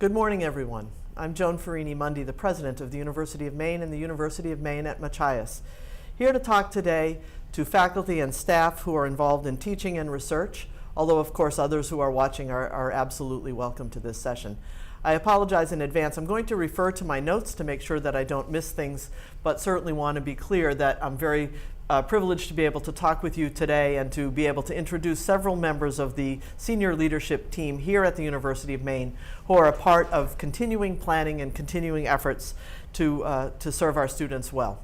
Good morning, everyone. I'm Joan Ferrini-Mundy, the president of the University of Maine and the University of Maine at Machias, here to talk today to faculty and staff who are involved in teaching and research, although of course others who are watching are absolutely welcome to this session. I apologize in advance. I'm going to refer to my notes to make sure that I don't miss things, but certainly want to be clear that I'm very privileged to be able to talk with you today and to be able to introduce several members of the senior leadership team here at the University of Maine who are a part of continuing planning and continuing efforts to serve our students well.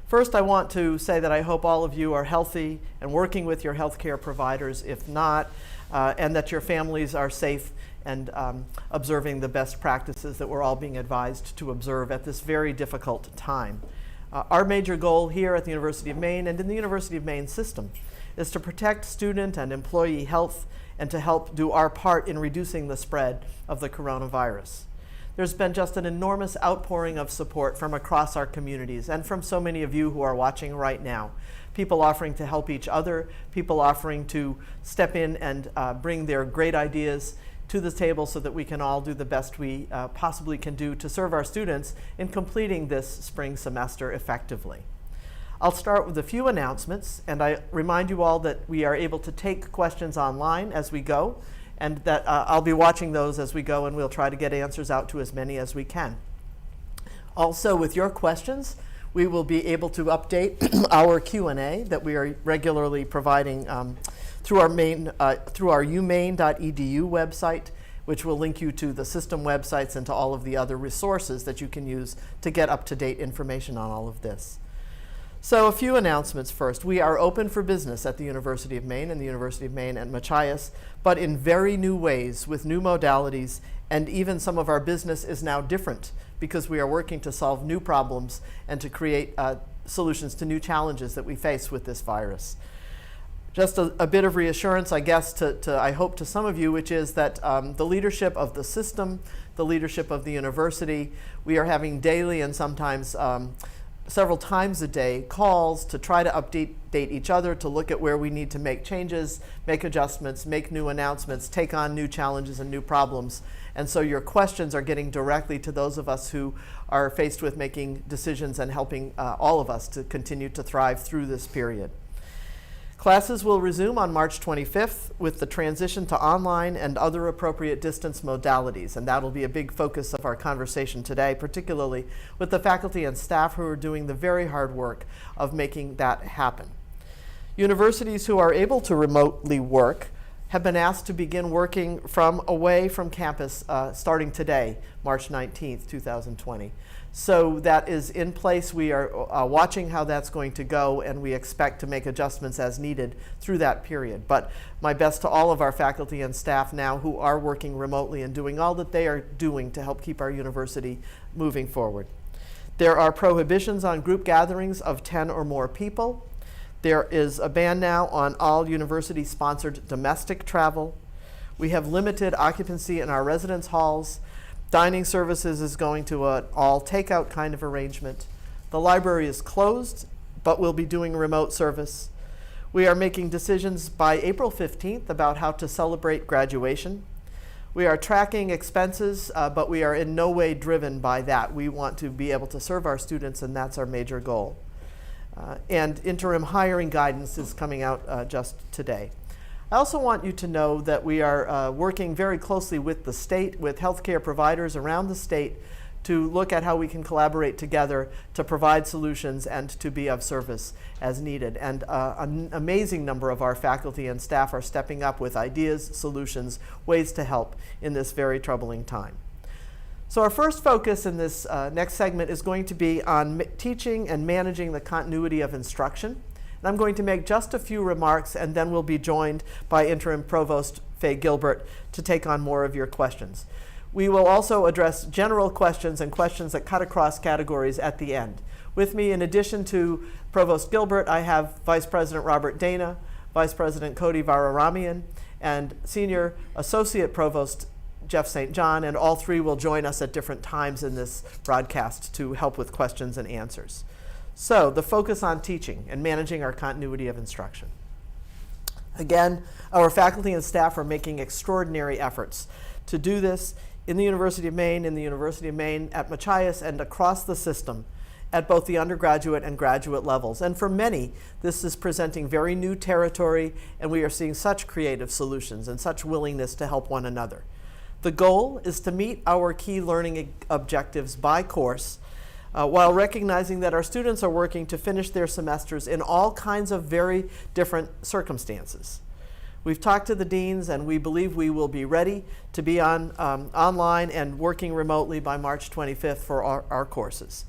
First, I want to say that I hope all of you are healthy and working with your healthcare providers, if not, and that your families are safe and observing the best practices that we're all being advised to observe at this very difficult time. Our major goal here at the University of Maine and in the University of Maine system is to protect student and employee health and to help do our part in reducing the spread of the coronavirus. There's been just an enormous outpouring of support from across our communities and from so many of you who are watching right now. People offering to help each other, people offering to step in and bring their great ideas to the table so that we can all do the best we possibly can do to serve our students in completing this spring semester effectively. I'll start with a few announcements, and I remind you all that we are able to take questions online as we go, and that I'll be watching those as we go, and we'll try to get answers out to as many as we can. Also, with your questions, we will be able to update our Q&A that we are regularly providing through our UMaine.edu website, which will link you to the system websites and to all of the other resources that you can use to get up-to-date information on all of this. So a few announcements first. We are open for business at the University of Maine and the University of Maine at Machias, but in very new ways with new modalities, and even some of our business is now different because we are working to solve new problems and to create solutions to new challenges that we face with this virus. Just a bit of reassurance, I guess, I hope to some of you, which is that the leadership of the system, the leadership of the university, we are having daily and sometimes several times a day calls to try to update each other, to look at where we need to make changes, make adjustments, make new announcements, take on new challenges and new problems. And so your questions are getting directly to those of us who are faced with making decisions and helping all of us to continue to thrive through this period. Classes will resume on March 25th with the transition to online and other appropriate distance modalities, and that'll be a big focus of our conversation today, particularly with the faculty and staff who are doing the very hard work of making that happen. Universities who are able to remotely work have been asked to begin working away from campus starting today, March 19th, 2020. So that is in place. We are watching how that's going to go, and we expect to make adjustments as needed through that period. But my best to all of our faculty and staff now who are working remotely and doing all that they are doing to help keep our university moving forward. There are prohibitions on group gatherings of 10 or more people. There is a ban now on all university-sponsored domestic travel. We have limited occupancy in our residence halls. Dining services is going to an all takeout kind of arrangement. The library is closed, but we'll be doing remote service. We are making decisions by April 15th about how to celebrate graduation. We are tracking expenses, but we are in no way driven by that. We want to be able to serve our students, and that's our major goal. And interim hiring guidance is coming out just today. I also want you to know that we are working very closely with the state, with healthcare providers around the state, to look at how we can collaborate together to provide solutions and to be of service as needed. And an amazing number of our faculty and staff are stepping up with ideas, solutions, ways to help in this very troubling time. So our first focus in this next segment is going to be on teaching and managing the continuity of instruction. And I'm going to make just a few remarks, and then we'll be joined by Interim Provost Faye Gilbert to take on more of your questions. We will also address general questions and questions that cut across categories at the end. With me, in addition to Provost Gilbert, I have Vice President Robert Dana, Vice President Kody Varahramyan, and Senior Associate Provost Jeff St. John, and all three will join us at different times in this broadcast to help with questions and answers. So, the focus on teaching and managing our continuity of instruction. Again, our faculty and staff are making extraordinary efforts to do this in the University of Maine, at Machias, and across the system at both the undergraduate and graduate levels. And for many, this is presenting very new territory, and we are seeing such creative solutions and such willingness to help one another. The goal is to meet our key learning objectives by course, while recognizing that our students are working to finish their semesters in all kinds of very different circumstances. We've talked to the deans, and we believe we will be ready to be online and working remotely by March 25th for our courses.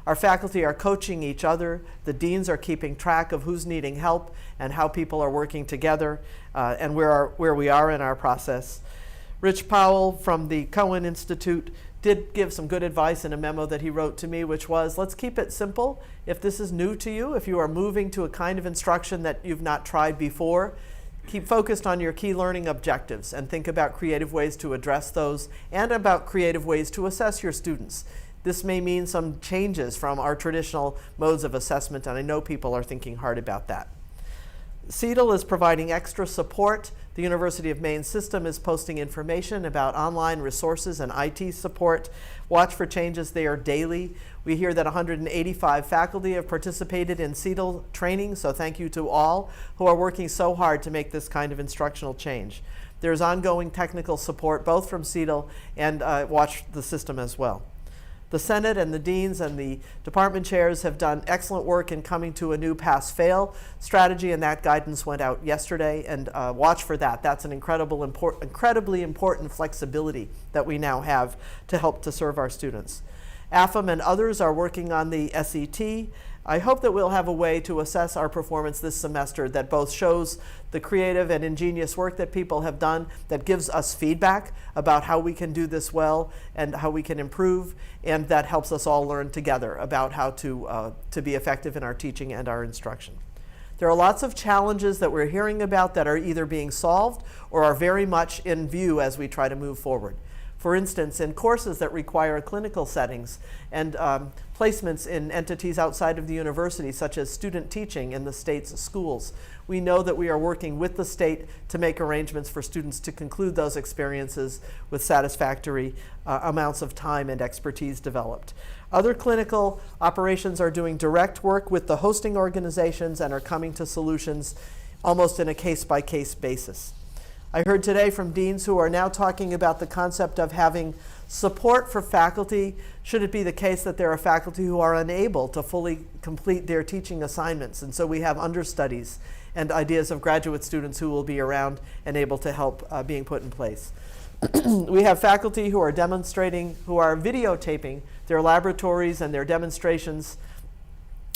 Our faculty are coaching each other. The deans are keeping track of who's needing help and how people are working together and where we are in our process. Rich Powell from the Cohen Institute did give some good advice in a memo that he wrote to me, which was, let's keep it simple. If this is new to you, if you are moving to a kind of instruction that you've not tried before, keep focused on your key learning objectives and think about creative ways to address those and about creative ways to assess your students. This may mean some changes from our traditional modes of assessment, and I know people are thinking hard about that. CEDL is providing extra support. The University of Maine system is posting information about online resources and IT support. Watch for changes there daily. We hear that 185 faculty have participated in CEDL training, so thank you to all who are working so hard to make this kind of instructional change. There's ongoing technical support both from CEDL and watch the system as well. The Senate and the deans and the department chairs have done excellent work in coming to a new pass-fail strategy, and that guidance went out yesterday, and watch for that. That's an incredibly important flexibility that we now have to help to serve our students. AFM and others are working on the SET. I hope that we'll have a way to assess our performance this semester that both shows the creative and ingenious work that people have done, that gives us feedback about how we can do this well and how we can improve, and that helps us all learn together about how to be effective in our teaching and our instruction. There are lots of challenges that we're hearing about that are either being solved or are very much in view as we try to move forward. For instance, in courses that require clinical settings and placements in entities outside of the university, such as student teaching in the state's schools, we know that we are working with the state to make arrangements for students to conclude those experiences with satisfactory amounts of time and expertise developed. Other clinical operations are doing direct work with the hosting organizations and are coming to solutions almost in a case-by-case basis. I heard today from deans who are now talking about the concept of having support for faculty should it be the case that there are faculty who are unable to fully complete their teaching assignments. And so we have understudies and ideas of graduate students who will be around and able to help being put in place. We have faculty who are demonstrating, who are videotaping their laboratories and their demonstrations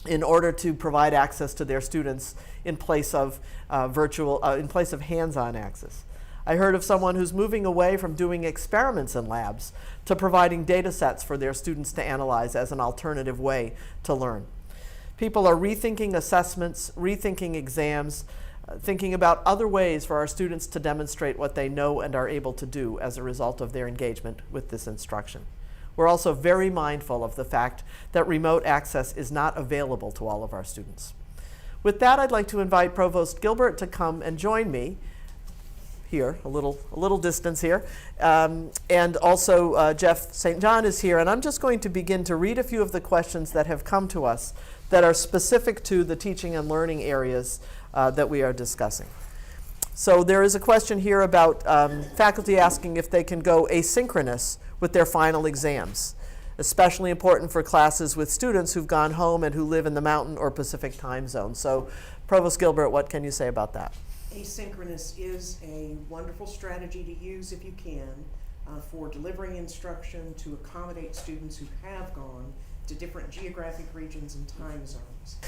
in order to provide access to their students in place of hands-on access. I heard of someone who's moving away from doing experiments in labs to providing data sets for their students to analyze as an alternative way to learn. People are rethinking assessments, rethinking exams, thinking about other ways for our students to demonstrate what they know and are able to do as a result of their engagement with this instruction. We're also very mindful of the fact that remote access is not available to all of our students. With that, I'd like to invite Provost Gilbert to come and join me here, a little distance here. And also Jeff St. John is here, and I'm just going to begin to read a few of the questions that have come to us that are specific to the teaching and learning areas that we are discussing. So there is a question here about faculty asking if they can go asynchronous with their final exams, especially important for classes with students who've gone home and who live in the Mountain or Pacific time zone. So Provost Gilbert, what can you say about that? Asynchronous is a wonderful strategy to use if you can for delivering instruction to accommodate students who have gone to different geographic regions and time zones.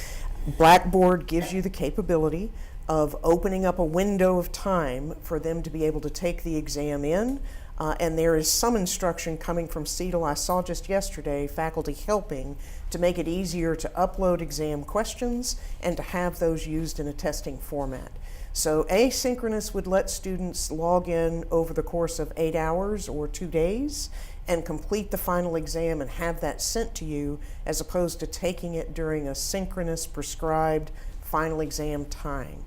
Blackboard gives you the capability of opening up a window of time for them to be able to take the exam in, and there is some instruction coming from CEDL. I saw just yesterday faculty helping to make it easier to upload exam questions and to have those used in a testing format. So asynchronous would let students log in over the course of 8 hours or 2 days and complete the final exam and have that sent to you, as opposed to taking it during a synchronous prescribed final exam time.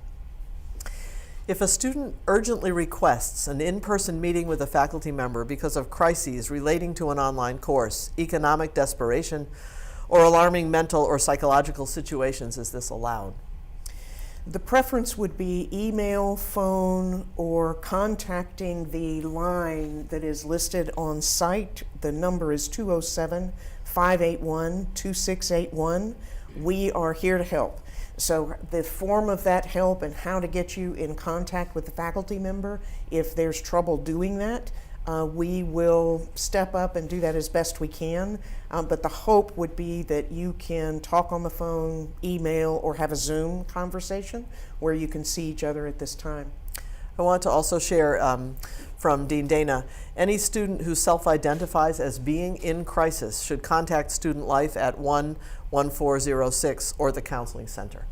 If a student urgently requests an in-person meeting with a faculty member because of crises relating to an online course, economic desperation, or alarming mental or psychological situations, is this allowed? The preference would be email, phone, or contacting the line that is listed on site. The number is 207-581-2681. We are here to help. So the form of that help and how to get you in contact with the faculty member, if there's trouble doing that, we will step up and do that as best we can. But the hope would be that you can talk on the phone, email, or have a Zoom conversation where you can see each other at this time. I want to also share from Dean Dana, any student who self-identifies as being in crisis should contact Student Life at 1-1406 or the Counseling Center.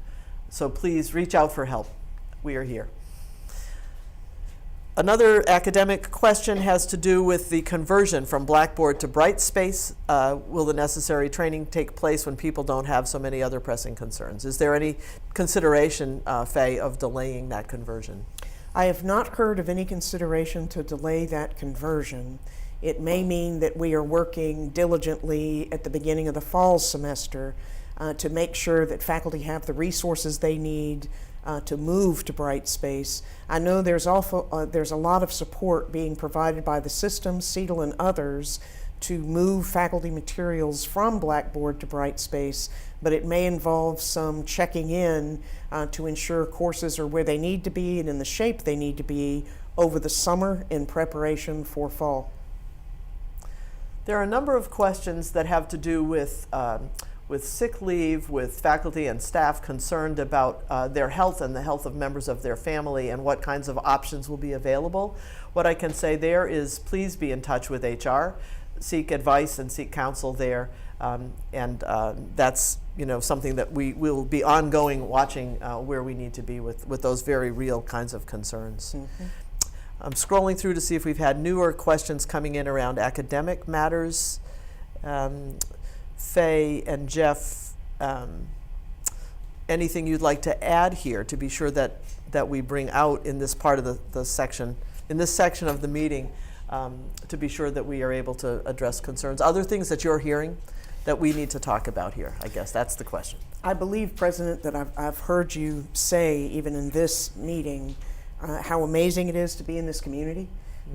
So please reach out for help. We are here. Another academic question has to do with the conversion from Blackboard to Brightspace. Will the necessary training take place when people don't have so many other pressing concerns? Is there any consideration, Faye, of delaying that conversion? I have not heard of any consideration to delay that conversion. It may mean that we are working diligently at the beginning of the fall semester to make sure that faculty have the resources they need to move to Brightspace. I know there's a lot of support being provided by the system, CETL, and others to move faculty materials from Blackboard to Brightspace, but it may involve some checking in to ensure courses are where they need to be and in the shape they need to be over the summer in preparation for fall. There are a number of questions that have to do with sick leave, with faculty and staff concerned about their health and the health of members of their family and what kinds of options will be available. What I can say there is please be in touch with HR, seek advice and seek counsel there, and that's something that we will be ongoing watching where we need to be with those very real kinds of concerns. Mm-hmm. I'm scrolling through to see if we've had newer questions coming in around academic matters. Faye and Jeff, anything you'd like to add here to be sure that we bring out in this part of the section, in this section of the meeting, to be sure that we are able to address concerns? Other things that you're hearing that we need to talk about here? I guess that's the question. I believe, President, that I've heard you say, even in this meeting, how amazing it is to be in this community,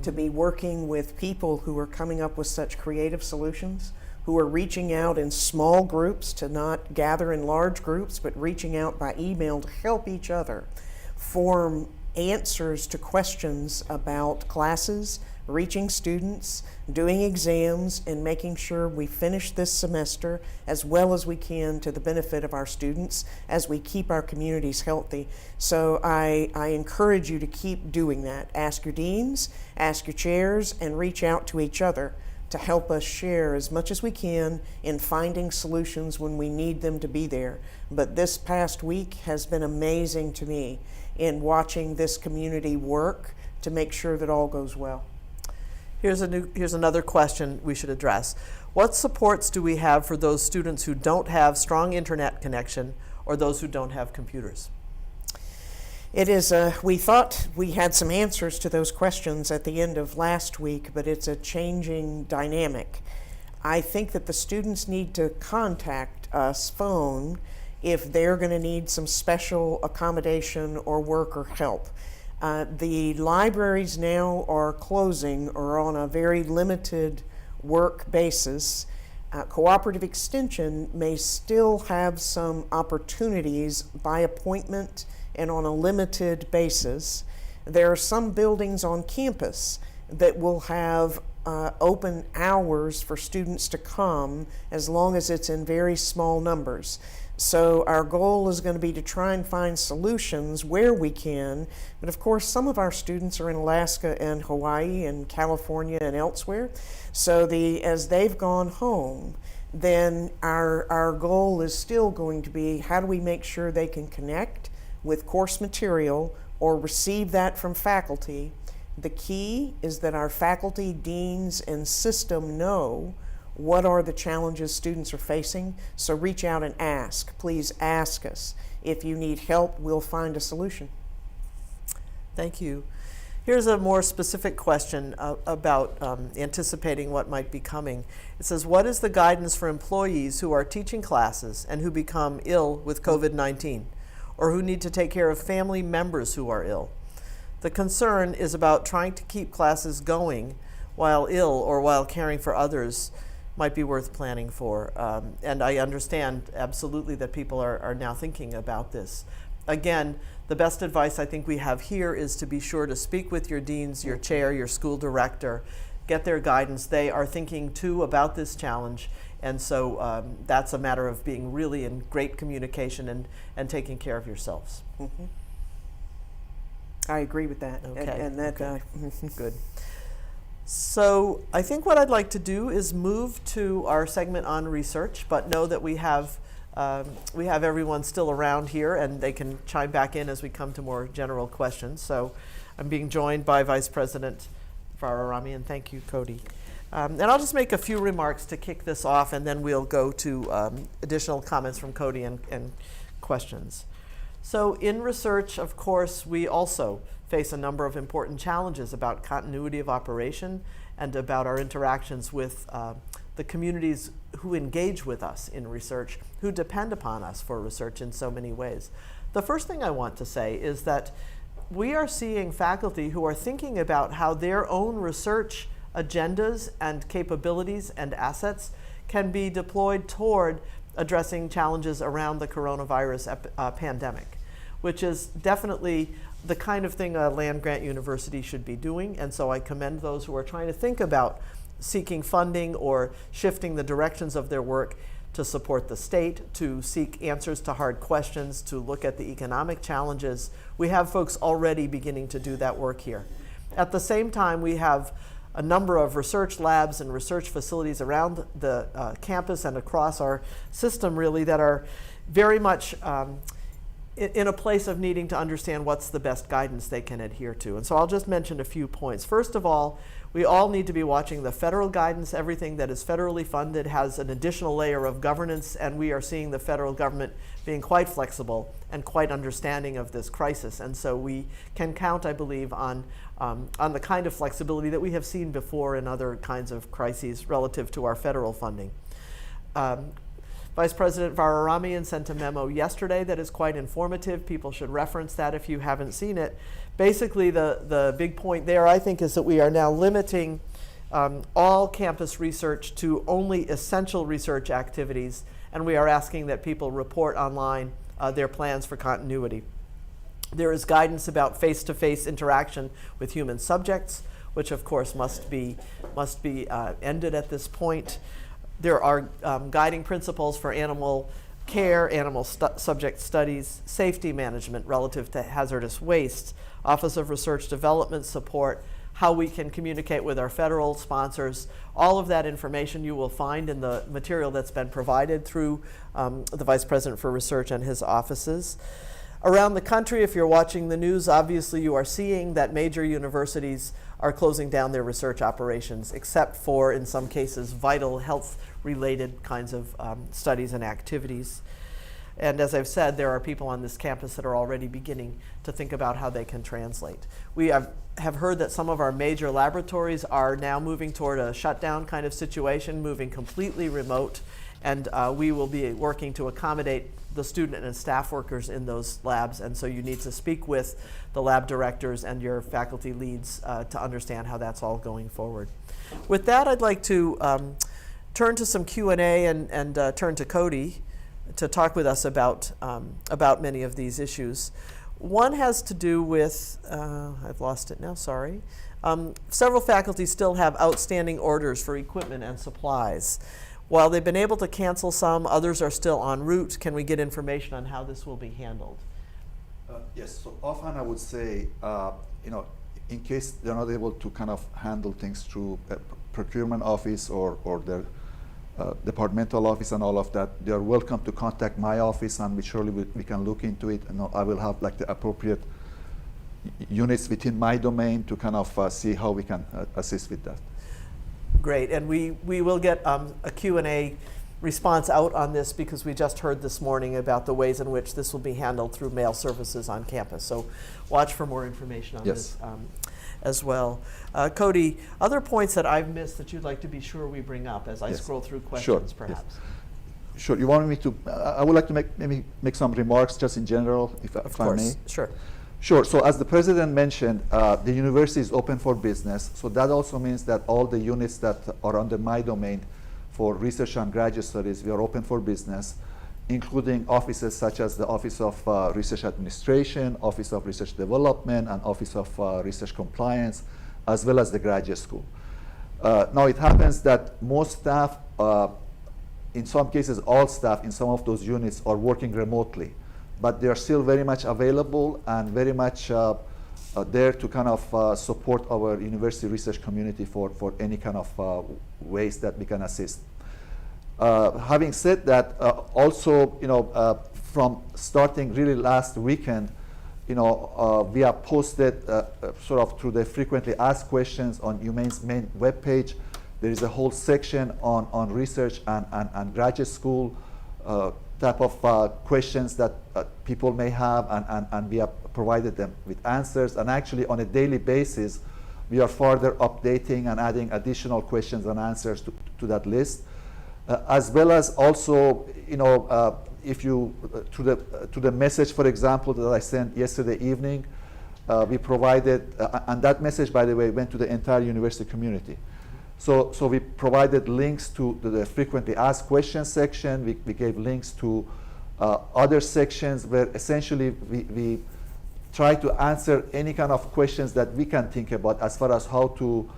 to be working with people who are coming up with such creative solutions, who are reaching out in small groups, to not gather in large groups, but reaching out by email to help each other form answers to questions about classes, reaching students, doing exams, and making sure we finish this semester as well as we can to the benefit of our students as we keep our communities healthy. So I encourage you to keep doing that. Ask your deans, ask your chairs, and reach out to each other to help us share as much as we can in finding solutions when we need them to be there. But this past week has been amazing to me in watching this community work to make sure that all goes well. Here's another question we should address. What supports do we have for those students who don't have strong internet connection or those who don't have computers? It is we thought we had some answers to those questions at the end of last week, but it's a changing dynamic. I think that the students need to contact us, phone, if they're going to need some special accommodation or work or help. The libraries now are closing or on a very limited work basis. Cooperative Extension may still have some opportunities by appointment and on a limited basis. There are some buildings on campus that will have open hours for students to come as long as it's in very small numbers. So our goal is going to be to try and find solutions where we can, but of course some of our students are in Alaska and Hawaii and California and elsewhere. So as they've gone home, then our goal is still going to be how do we make sure they can connect with course material or receive that from faculty. The key is that our faculty, deans, and system know what are the challenges students are facing. So reach out and ask. Please ask us. If you need help, we'll find a solution. Thank you. Here's a more specific question about anticipating what might be coming. It says, what is the guidance for employees who are teaching classes and who become ill with COVID-19, or who need to take care of family members who are ill? The concern is about trying to keep classes going while ill or while caring for others might be worth planning for. And I understand absolutely that people are now thinking about this. Again, the best advice I think we have here is to be sure to speak with your deans, your chair, your school director, get their guidance. They are thinking too about this challenge, and so that's a matter of being really in great communication and taking care of yourselves. Mm-hmm. I agree with that. Okay. And that, okay. Good. So I think what I'd like to do is move to our segment on research, but know that we have everyone still around here, and they can chime back in as we come to more general questions. So I'm being joined by Vice President Varahramyan. Thank you, Kody. And I'll just make a few remarks to kick this off, and then we'll go to additional comments from Kody and questions. So in research, of course, we also face a number of important challenges about continuity of operation and about our interactions with the communities who engage with us in research, who depend upon us for research in so many ways. The first thing I want to say is that we are seeing faculty who are thinking about how their own research agendas and capabilities and assets can be deployed toward addressing challenges around the coronavirus pandemic, which is definitely the kind of thing a land-grant university should be doing. And so I commend those who are trying to think about seeking funding or shifting the directions of their work to support the state, to seek answers to hard questions, to look at the economic challenges. We have folks already beginning to do that work here. At the same time, we have a number of research labs and research facilities around the campus and across our system, really, that are very much in a place of needing to understand what's the best guidance they can adhere to. And so I'll just mention a few points. First of all, we all need to be watching the federal guidance. Everything that is federally funded has an additional layer of governance, and we are seeing the federal government being quite flexible and quite understanding of this crisis. And so we can count, I believe, on the kind of flexibility that we have seen before in other kinds of crises relative to our federal funding. Vice President Varahramyan sent a memo yesterday that is quite informative. People should reference that if you haven't seen it. Basically, the big point there, I think, is that we are now limiting all campus research to only essential research activities, and we are asking that people report online their plans for continuity. There is guidance about face-to-face interaction with human subjects, which of course must be ended at this point. There are guiding principles for animal care, animal subject studies, safety management relative to hazardous waste, Office of Research Development support, how we can communicate with our federal sponsors. All of that information you will find in the material that's been provided through the Vice President for Research and his offices. Around the country, if you're watching the news, obviously you are seeing that major universities are closing down their research operations, except for, in some cases, vital health-related kinds of studies and activities. And as I've said, there are people on this campus that are already beginning to think about how they can translate. We have heard that some of our major laboratories are now moving toward a shutdown kind of situation, moving completely remote, and we will be working to accommodate the student and staff workers in those labs, and so you need to speak with the lab directors and your faculty leads to understand how that's all going forward. With that, I'd like to turn to some Q&A and turn to Kody to talk with us about many of these issues. One has to do with, I've lost it now, sorry. Several faculty still have outstanding orders for equipment and supplies. While they've been able to cancel some, others are still en route. Can we get information on how this will be handled? Yes, so often I would say, in case they're not able to kind of handle things through a procurement office or their departmental office and all of that, they're welcome to contact my office, and surely we can look into it. And I will have like the appropriate units within my domain to kind of see how we can assist with that. Great, and we will get a Q&A response out on this because we just heard this morning about the ways in which this will be handled through mail services on campus. So watch for more information on this as well. Kody, other points that I've missed that you'd like to be sure we bring up as I scroll through questions, perhaps? Sure. You want me to? I would like to maybe make some remarks just in general, if I may. Sure. Sure. So as the president mentioned, the university is open for business. So that also means that all the units that are under my domain for research and graduate studies, we are open for business, including offices such as the Office of Research Administration, Office of Research Development, and Office of Research Compliance, as well as the graduate school. Now it happens that most staff, in some cases all staff in some of those units are working remotely, but they are still very much available and very much there to kind of support our university research community for any kind of ways that we can assist. Having said that, also, from starting really last weekend, we have posted sort of through the frequently asked questions on UMaine's main webpage. There is a whole section on research and graduate school type of questions that people may have, and we have provided them with answers. And actually, on a daily basis, we are further updating and adding additional questions and answers to that list, as well as also, if you to the message, for example, that I sent yesterday evening, we provided, and that message, by the way, went to the entire university community. So we provided links to the frequently asked questions section. We gave links to other sections where essentially we try to answer any kind of questions that we can think about as far as how to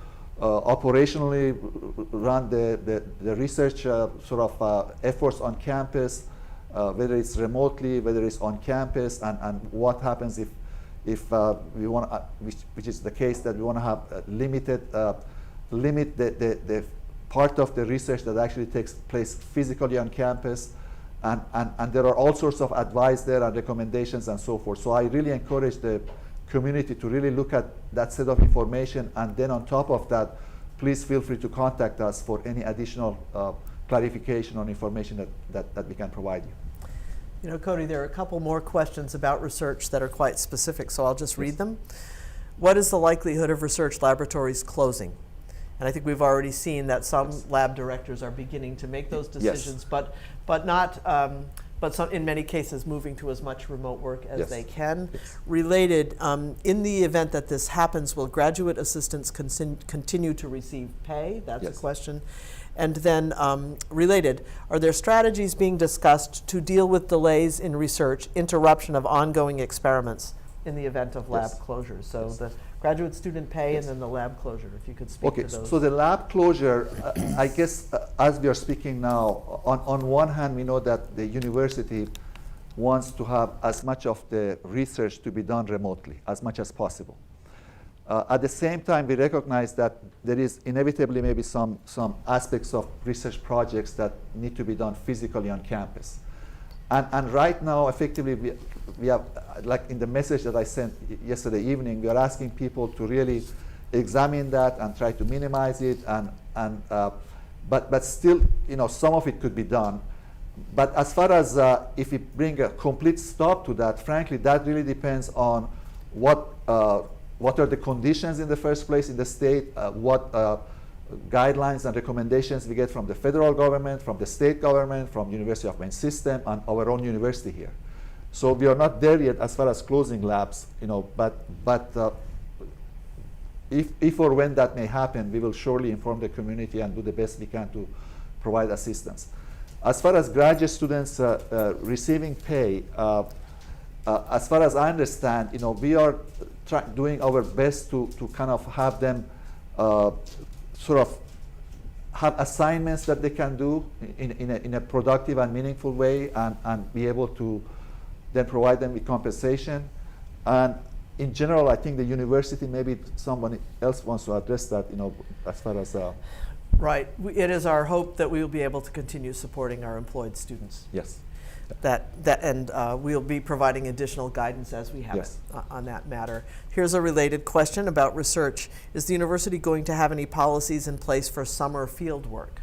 operationally run the research sort of efforts on campus, whether it's remotely, whether it's on campus, and what happens if we want, which is the case that we want to have limit the part of the research that actually takes place physically on campus, and there are all sorts of advice there and recommendations and so forth. So I really encourage the community to really look at that set of information, and then on top of that, please feel free to contact us for any additional clarification on information that we can provide you. Kody, there are a couple more questions about research that are quite specific, so I'll just read them. What is the likelihood of research laboratories closing? And I think we've already seen that some lab directors are beginning to make those decisions, but not, but some, in many cases, moving to as much remote work as they can. Related, in the event that this happens, will graduate assistants continue to receive pay? That's a question. And then related, are there strategies being discussed to deal with delays in research, interruption of ongoing experiments in the event of lab closures? So the graduate student pay and then the lab closure, if you could speak to those. So the lab closure, I guess as we are speaking now, on one hand we know that the university wants to have as much of the research to be done remotely, as much as possible. At the same time, we recognize that there is inevitably maybe some aspects of research projects that need to be done physically on campus. And right now, effectively, we have, like in the message that I sent yesterday evening, we are asking people to really examine that and try to minimize it. But still, some of it could be done. But as far as if we bring a complete stop to that, frankly, that really depends on what are the conditions in the first place in the state, what guidelines and recommendations we get from the federal government, from the state government, from University of Maine system, and our own university here. So we are not there yet as far as closing labs, but if or when that may happen, we will surely inform the community and do the best we can to provide assistance. As far as graduate students receiving pay, as far as I understand, we are doing our best to kind of have them sort of have assignments that they can do in a productive and meaningful way, and be able to then provide them with compensation. And in general, I think the university, maybe someone else wants to address that, as far as Right. It is our hope that we will be able to continue supporting our employed students. Yes. And we'll be providing additional guidance as we have it on that matter. Here's a related question about research. Is the university going to have any policies in place for summer field work?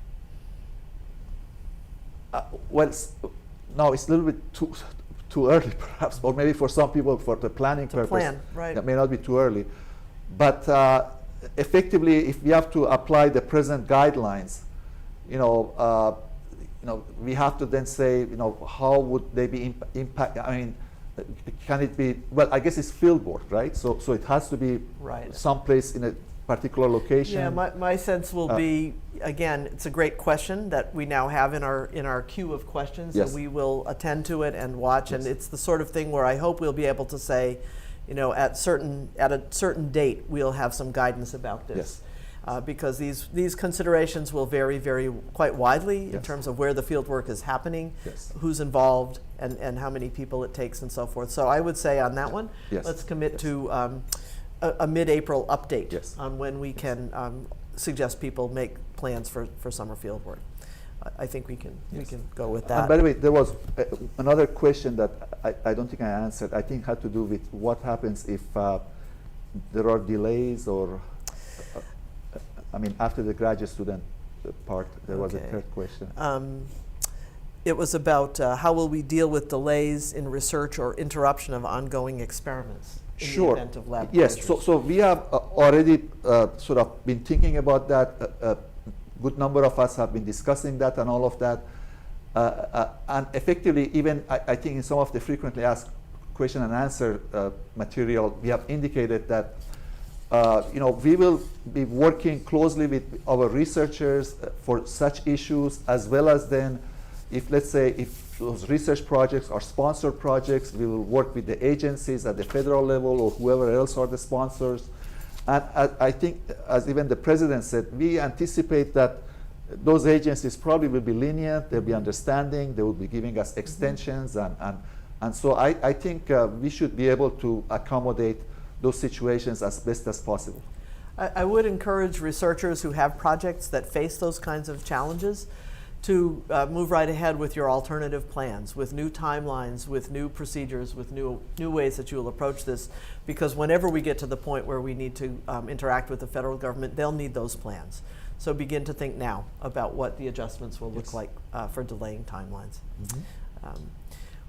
Well, no, it's a little bit too early, perhaps, or maybe for some people, for the planning purpose, plan, right. that may not be too early. But effectively, if we have to apply the present guidelines, we have to then say, how would they be impact? I mean, can it be? Well, I guess it's field work, right? So it has to be Right. someplace in a particular location. Yeah, my sense will be, again, it's a great question that we now have in our queue of questions, Yes. and we will attend to it and watch. And Yes. it's the sort of thing where I hope we'll be able to say, at a certain date, we'll have some guidance about this. Yes. Because these considerations will vary quite widely in Yes. terms of where the field work is happening, Yes. who's involved, and how many people it takes and so forth. So I would say on that one, Yes. let's commit Yes. to a mid-April update Yes. on when we can suggest people make plans for summer field work. I think we can go with that. And by the way, there was another question that I don't think I answered. I think had to do with what happens if there are delays or, after the graduate student part, there was a Okay. third question. It was about how will we deal with delays in research or interruption of ongoing experiments in the event of lab Yes, closures? so we have already sort of been thinking about that. A good number of us have been discussing that and all of that. And effectively, even I think in some of the frequently asked question and answer material, we have indicated that we will be working closely with our researchers for such issues, as well as then, if those research projects are sponsored projects, we will work with the agencies at the federal level or whoever else are the sponsors. And I think, as even the president said, we anticipate that those agencies probably will be lenient, they'll be understanding, they will be giving us extensions, and so I think we should be able to accommodate those situations as best as possible. I would encourage researchers who have projects that face those kinds of challenges to move right ahead with your alternative plans, with new timelines, with new procedures, with new ways that you will approach this, because whenever we get to the point where we need to interact with the federal government, they'll need those plans. So begin to think now about what the adjustments will look like for delaying timelines. Mm-hmm.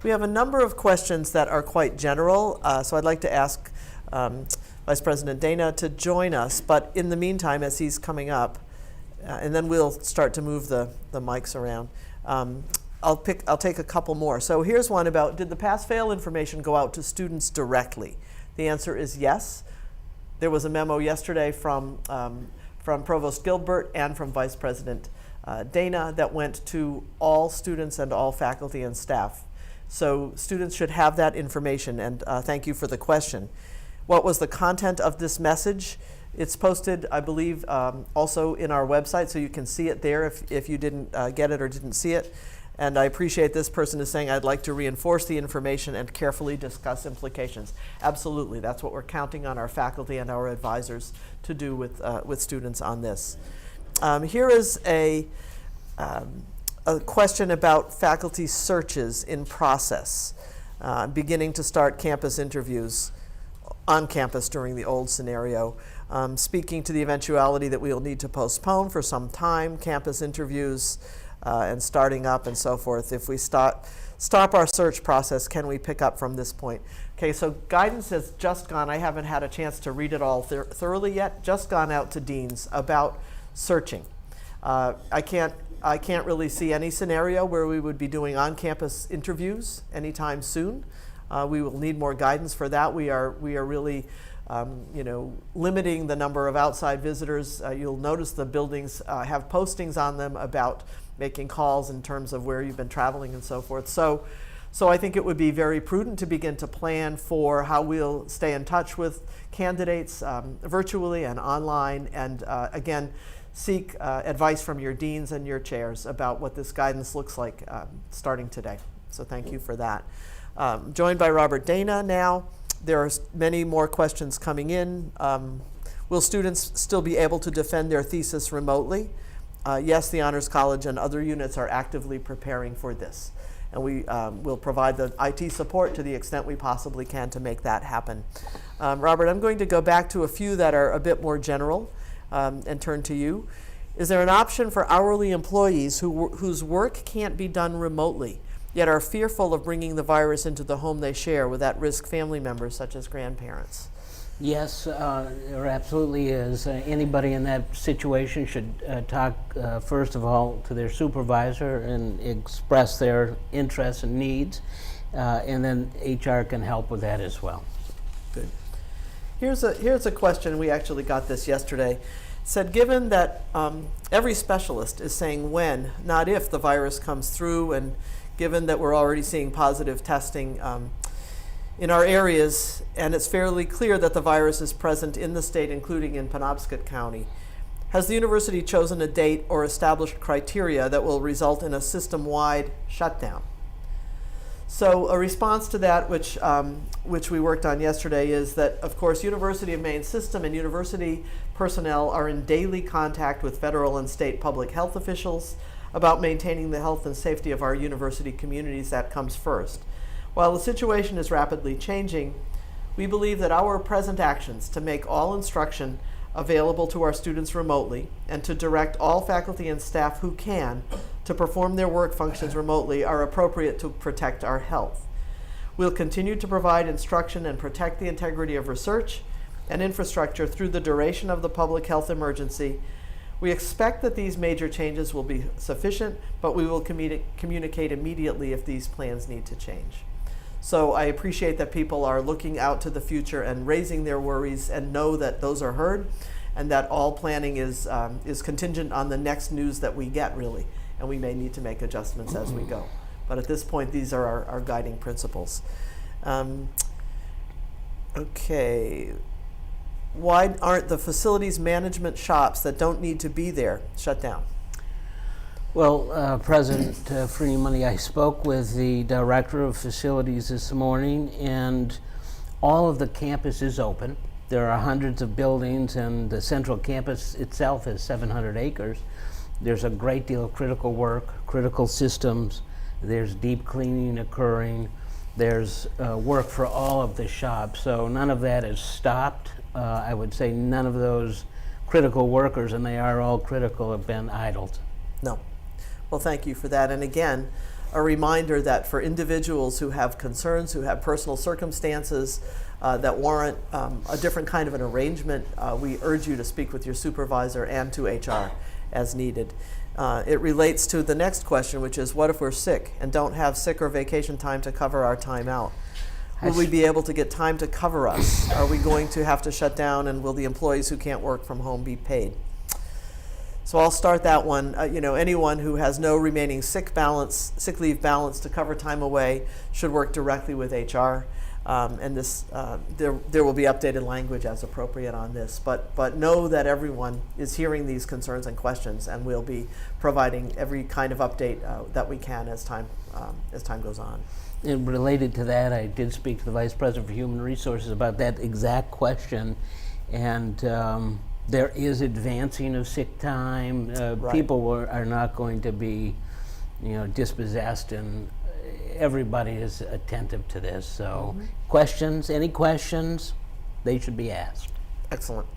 We have a number of questions that are quite general, so I'd like to ask Vice President Dana to join us, but in the meantime, as he's coming up, and then we'll start to move the mics around. I'll take a couple more. So here's one about, did the pass-fail information go out to students directly? The answer is yes. There was a memo yesterday from Provost Gilbert and from Vice President Dana that went to all students and all faculty and staff. So students should have that information, and thank you for the question. What was the content of this message? It's posted, I believe, also in our website, so you can see it there if you didn't get it or didn't see it. And I appreciate this person is saying, I'd like to reinforce the information and carefully discuss implications. Absolutely, that's what we're counting on our faculty and our advisors to do with students on this. Here is a question about faculty searches in process, beginning to start campus interviews on campus during the old scenario. Speaking to the eventuality that we will need to postpone for some time campus interviews and starting up and so forth. If we stop our search process, can we pick up from this point? Okay, so guidance has just gone, I haven't had a chance to read it all thoroughly yet, just gone out to deans about searching. I can't really see any scenario where we would be doing on-campus interviews anytime soon. We will need more guidance for that. We are really limiting the number of outside visitors. You'll notice the buildings have postings on them about making calls in terms of where you've been traveling and so forth. So I think it would be very prudent to begin to plan for how we'll stay in touch with candidates virtually and online, and again, seek advice from your deans and your chairs about what this guidance looks like starting today. So thank you for that. Joined by Robert Dana now. There are many more questions coming in. Will students still be able to defend their thesis remotely? Yes, the Honors College and other units are actively preparing for this. And we will provide the IT support to the extent we possibly can to make that happen. Robert, I'm going to go back to a few that are a bit more general and turn to you. Is there an option for hourly employees whose work can't be done remotely, yet are fearful of bringing the virus into the home they share with at-risk family members such as grandparents? Yes, there absolutely is. Anybody in that situation should talk, first of all, to their supervisor and express their interests and needs, and then HR can help with that as well. Good. Here's a question. We actually got this yesterday. It said, given that every specialist is saying when, not if, the virus comes through, and given that we're already seeing positive testing in our areas, and it's fairly clear that the virus is present in the state, including in Penobscot County, has the university chosen a date or established criteria that will result in a system-wide shutdown? So a response to that, which we worked on yesterday, is that, of course, University of Maine system and university personnel are in daily contact with federal and state public health officials about maintaining the health and safety of our university communities. That comes first. While the situation is rapidly changing, we believe that our present actions to make all instruction available to our students remotely and to direct all faculty and staff who can to perform their work functions remotely are appropriate to protect our health. We'll continue to provide instruction and protect the integrity of research and infrastructure through the duration of the public health emergency. We expect that these major changes will be sufficient, but we will communicate immediately if these plans need to change. So I appreciate that people are looking out to the future and raising their worries, and know that those are heard, and that all planning is contingent on the next news that we get, really, and we may need to make adjustments as we go. But at this point, these are our guiding principles. Okay. Why aren't the facilities management shops that don't need to be there shut down? Well, President Ferrini-Mundy, I spoke with the Director of Facilities this morning, and all of the campus is open. There are hundreds of buildings, and the central campus itself is 700 acres. There's a great deal of critical work, critical systems. There's deep cleaning occurring. There's work for all of the shops, so none of that is stopped. I would say none of those critical workers, and they are all critical, have been idled. No. Well, thank you for that. And again, a reminder that for individuals who have concerns, who have personal circumstances that warrant a different kind of an arrangement, we urge you to speak with your supervisor and to HR as needed. It relates to the next question, which is, what if we're sick and don't have sick or vacation time to cover our time out? Will we be able to get time to cover us? Are we going to have to shut down, and will the employees who can't work from home be paid? So I'll start that one. Anyone who has no remaining sick leave balance to cover time away should work directly with HR. And this, there will be updated language as appropriate on this. But know that everyone is hearing these concerns and questions, and we'll be providing every kind of update that we can as time goes on. And related to that, I did speak to the Vice President for Human Resources about that exact question, and there is advancing of sick time. Right. People are not going to be, dispossessed, and everybody is attentive to this. So, questions, any questions, they should be asked. Excellent.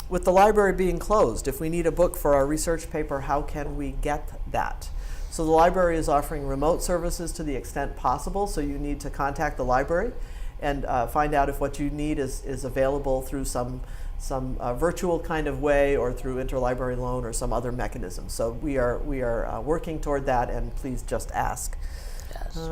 With the library being closed, if we need a book for our research paper, how can we get that? So the library is offering remote services to the extent possible, so you need to contact the library and find out if what you need is available through some virtual kind of way, or through interlibrary loan or some other mechanism. So we are working toward that, and please just ask. Yes.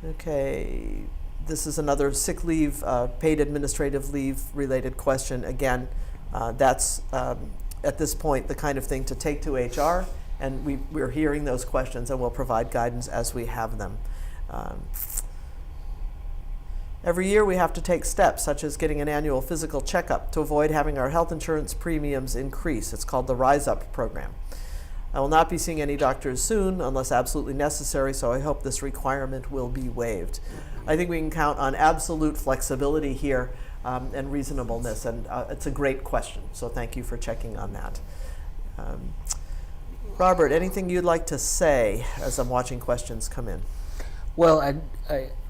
Okay, this is another sick leave, paid administrative leave related question. Again, that's at this point the kind of thing to take to HR, and we're hearing those questions, and we'll provide guidance as we have them. Every year we have to take steps, such as getting an annual physical checkup, to avoid having our health insurance premiums increase. It's called the Rise Up program. I will not be seeing any doctors soon unless absolutely necessary, so I hope this requirement will be waived. I think we can count on absolute flexibility here and reasonableness, and it's a great question, so thank you for checking on that. Robert, anything you'd like to say as I'm watching questions come in? Well,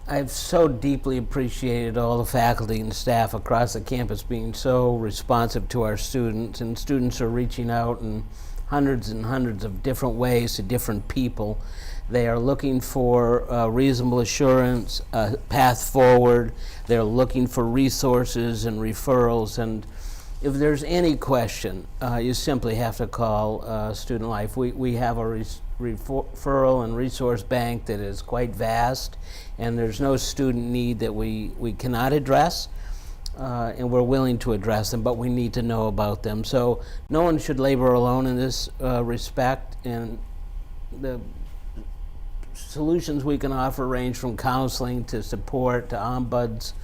I've so deeply appreciated all the faculty and staff across the campus being so responsive to our students, and students are reaching out in hundreds and hundreds of different ways to different people. They are looking for reasonable assurance, a path forward. They're looking for resources and referrals, and if there's any question, you simply have to call Student Life. We have a referral and resource bank that is quite vast, and there's no student need that we cannot address, and we're willing to address them, but we need to know about them. So no one should labor alone in this respect, and the solutions we can offer range from counseling to support to ombuds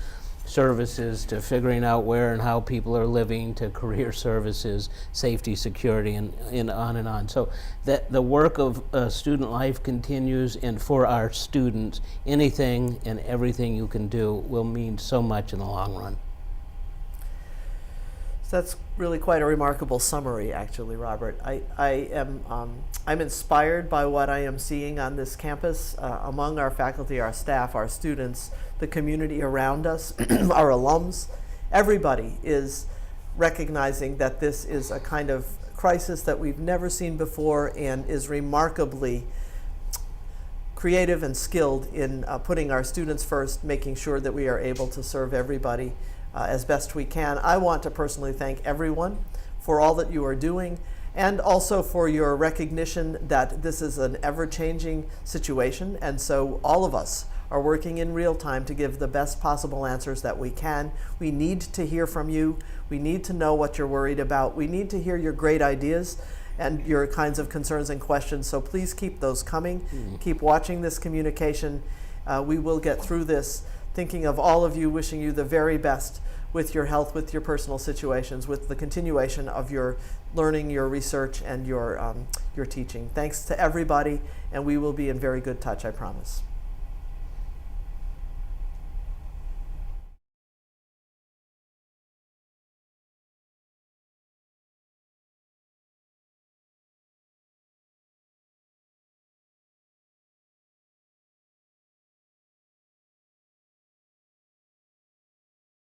services to figuring out where and how people are living to career services, safety, security, and on and on. So that the work of Student Life continues, and for our students, anything and everything you can do will mean so much in the long run. So that's really quite a remarkable summary, actually, Robert. I'm inspired by what I am seeing on this campus among our faculty, our staff, our students, the community around us, our alums. Everybody is recognizing that this is a kind of crisis that we've never seen before, and is remarkably creative and skilled in putting our students first, making sure that we are able to serve everybody as best we can. I want to personally thank everyone for all that you are doing, and also for your recognition that this is an ever-changing situation, and so all of us are working in real time to give the best possible answers that we can. We need to hear from you. We need to know what you're worried about. We need to hear your great ideas and your kinds of concerns and questions, so please keep those coming. Keep watching this communication. We will get through this, thinking of all of you, wishing you the very best with your health, with your personal situations, with the continuation of your learning, your research, and your teaching. Thanks to everybody, and we will be in very good touch, I promise.